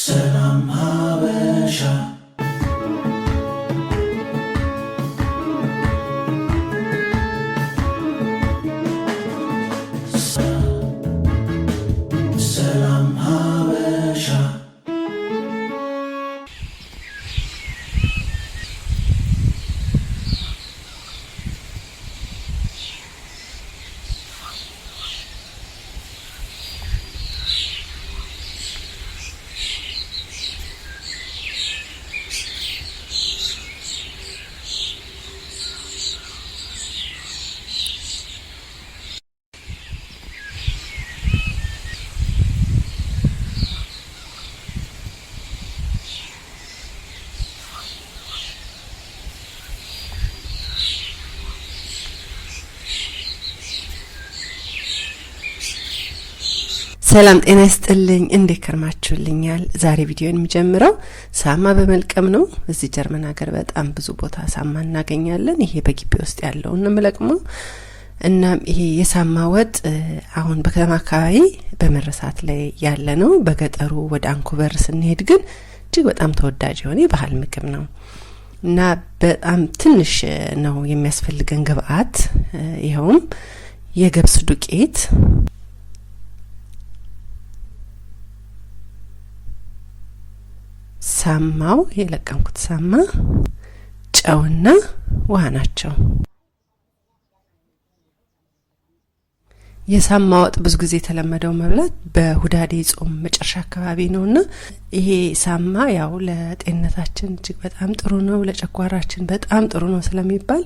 ሰላም ሀበሻ ሰላም ሀበሻ ሰላም ጤና ይስጥልኝ። እንዴት ከርማችሁልኛል? ዛሬ ቪዲዮን የሚጀምረው ሳማ በመልቀም ነው። እዚህ ጀርመን ሀገር በጣም ብዙ ቦታ ሳማ እናገኛለን። ይሄ በግቢ ውስጥ ያለው እንመለቅመው እና ይሄ የሳማ ወጥ አሁን በከተማ አካባቢ በመረሳት ላይ ያለ ነው። በገጠሩ ወደ አንኩበር ስንሄድ ግን እጅግ በጣም ተወዳጅ የሆነ የባህል ምግብ ነው እና በጣም ትንሽ ነው የሚያስፈልገን ግብአት። ይሄውም የገብስ ዱቄት፣ ሳማው የለቀምኩት ሳማ፣ ጨውና ውሃ ናቸው። የሳማ ወጥ ብዙ ጊዜ የተለመደው መብላት በሁዳዴ ጾም መጨረሻ አካባቢ ነውና ይሄ ሳማ ያው ለጤንነታችን እጅግ በጣም ጥሩ ነው፣ ለጨጓራችን በጣም ጥሩ ነው ስለሚባል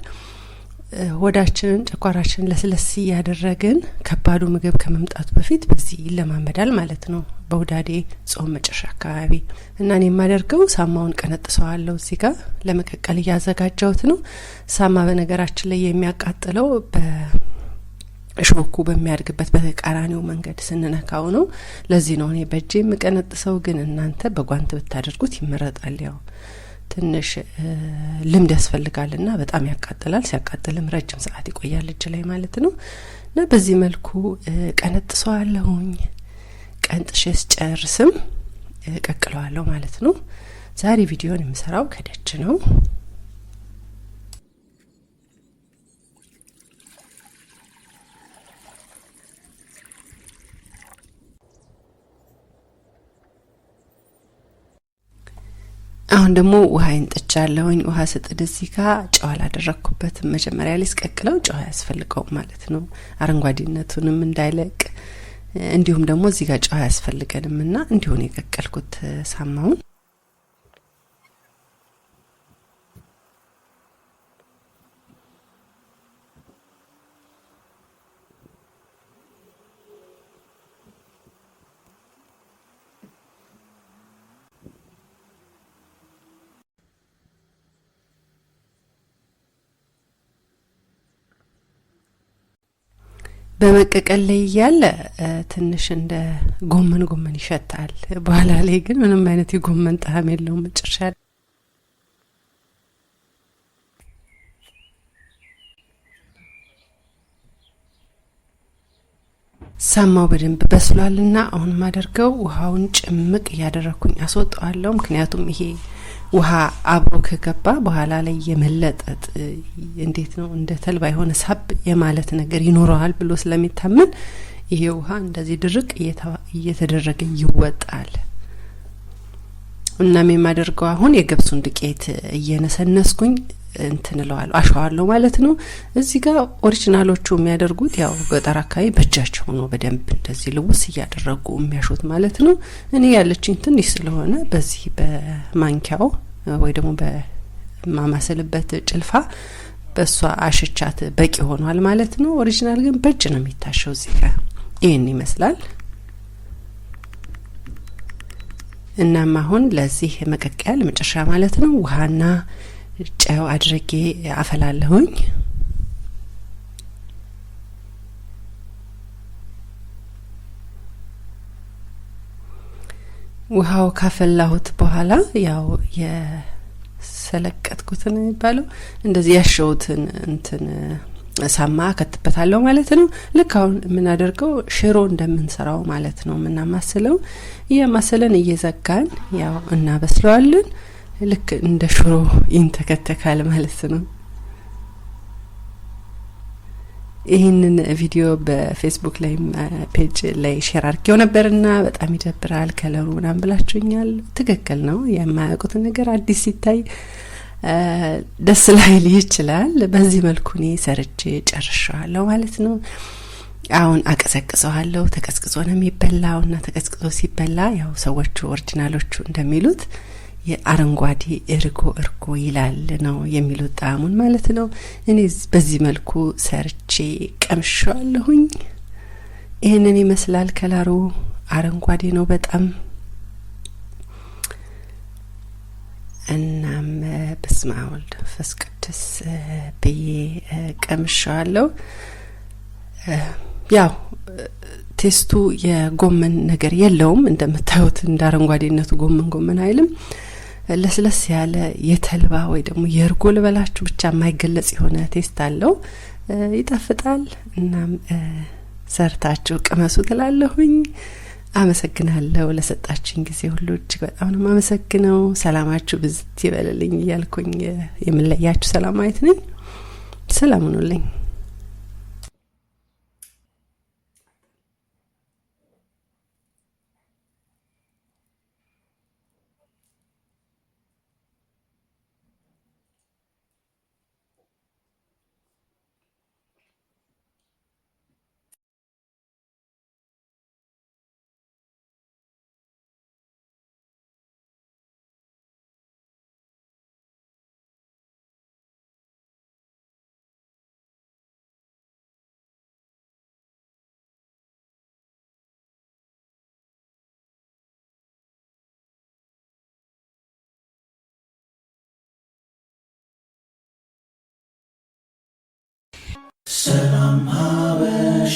ሆዳችንን ጨጓራችንን ለስለስ ያደረግን ከባዱ ምግብ ከመምጣቱ በፊት በዚህ ይለማመዳል ማለት ነው፣ በሁዳዴ ጾም መጨረሻ አካባቢ። እና እኔ የማደርገው ሳማውን ቀነጥሰዋለሁ። እዚህ ጋር ለመቀቀል እያዘጋጀሁት ነው። ሳማ በነገራችን ላይ የሚያቃጥለው በሾኩ በሚያድግበት በተቃራኒው መንገድ ስንነካው ነው። ለዚህ ነው እኔ በእጄ የምቀነጥሰው፣ ግን እናንተ በጓንት ብታደርጉት ይመረጣል። ያው ትንሽ ልምድ ያስፈልጋልና በጣም ያቃጥላል። ሲያቃጥልም ረጅም ሰዓት ይቆያል እጅ ላይ ማለት ነው። እና በዚህ መልኩ ቀነጥሰዋለሁኝ። ቀንጥሼ ስጨርስም ቀቅለዋለሁ ማለት ነው። ዛሬ ቪዲዮን የምሰራው ከደጅ ነው። አሁን ደግሞ ውሃ እንጥቻለሁኝ። ውሃ ስጥድ እዚህ ጋር ጨው አላደረኩበትም። መጀመሪያ ላይ ስቀቅለው ጨው ያስፈልገው ማለት ነው፣ አረንጓዴነቱንም እንዳይለቅ። እንዲሁም ደግሞ እዚህ ጋር ጨው ያስፈልገንምና እንዲሁ ነው የቀቀልኩት ሳማውን። በመቀቀል ላይ ያለ ትንሽ እንደ ጎመን ይሸታል። በኋላ ላይ ግን ምንም አይነት የጎመን ጣዕም የለውም። መጨረሻ ሳማው በደንብ በስሏልና አሁን ማደርገው ውሃውን ጭምቅ ያደረኩኝ አስወጣዋለሁ። ምክንያቱም ይሄ ውሃ አብሮ ከገባ በኋላ ላይ የመለጠጥ እንዴት ነው እንደ ተልባ የሆነ ሳብ የማለት ነገር ይኖረዋል ብሎ ስለሚታመን ይሄ ውሃ እንደዚህ ድርቅ እየተደረገ ይወጣል። እናም የማደርገው አሁን የገብሱን ዱቄት እየነሰነስኩኝ እንትንለዋለሁ፣ አሸዋለሁ ማለት ነው። እዚህ ጋር ኦሪጂናሎቹ የሚያደርጉት ያው ገጠር አካባቢ በእጃቸው ነው በደንብ እንደዚህ ልውስ እያደረጉ የሚያሹት ማለት ነው። እኔ ያለችኝ ትንሽ ስለሆነ በዚህ በማንኪያው ወይ ደግሞ በማማሰልበት ጭልፋ በሷ አሽቻት በቂ ሆኗል ማለት ነው። ኦሪጂናል ግን በእጅ ነው የሚታሸው። እዚህ ጋር ይሄን ይመስላል። እናም አሁን ለዚህ መቀቀያ ለመጨረሻ ማለት ነው ውሃና ጨው አድርጌ አፈላለሁኝ። ውሃው ካፈላሁት በኋላ ያው የሰለቀጥኩትን የሚባለው እንደዚህ ያሸውትን እንትን ሳማ ከትበታለሁ ማለት ነው። ልክ አሁን የምናደርገው ሽሮ እንደምንሰራው ማለት ነው። የምናማስለው እያማሰለን እየዘጋን ያው እናበስለዋለን። ልክ እንደ ሽሮ ይንተከተካል ማለት ነው። ይህንን ቪዲዮ በፌስቡክ ላይ ፔጅ ላይ ሼር አድርጌው ነበርና በጣም ይደብራል ከለሩ ምናምን ብላችሁኛል። ትክክል ነው። የማያውቁት ነገር አዲስ ሲታይ ደስ ላይል ይችላል። በዚህ መልኩ እኔ ሰርቼ ጨርሻለሁ ማለት ነው። አሁን አቀዘቅዘዋለሁ። ተቀዝቅዞ ነው የሚበላውና ተቀዝቅዞ ሲበላ ያው ሰዎቹ ኦሪጂናሎቹ እንደሚሉት የአረንጓዴ እርጎ ይላል ነው የሚሉት ጣዕሙን ማለት ነው። እኔ በዚህ መልኩ ሰርቼ ቀምሻለሁኝ። ይሄንን ይመስላል። ከለሩ አረንጓዴ ነው በጣም። እናም በስመ አብ ወወልድ ወመንፈስ ቅዱስ ብዬ ቀምሻለሁ። ያው ቴስቱ የጎመን ነገር የለውም እንደምታዩት። እንደ አረንጓዴነቱ ጎመን አይልም። ለስለስ ያለ የተልባ ወይ ደግሞ የእርጎ ልበላችሁ ብቻ የማይገለጽ የሆነ ቴስት አለው። ይጣፍጣል። እናም ሰርታችሁ ቅመሱ ትላለሁኝ። አመሰግናለሁ ለሰጣችሁኝ ጊዜ ሁሉ እጅግ በጣም ነው የማመሰግነው። ሰላማችሁ ብዝት ይበልልኝ እያልኩኝ የምለያችሁ ሰላማዊት ነኝ። ሰላም ሁኑልኝ። ሰላም ሀበሻ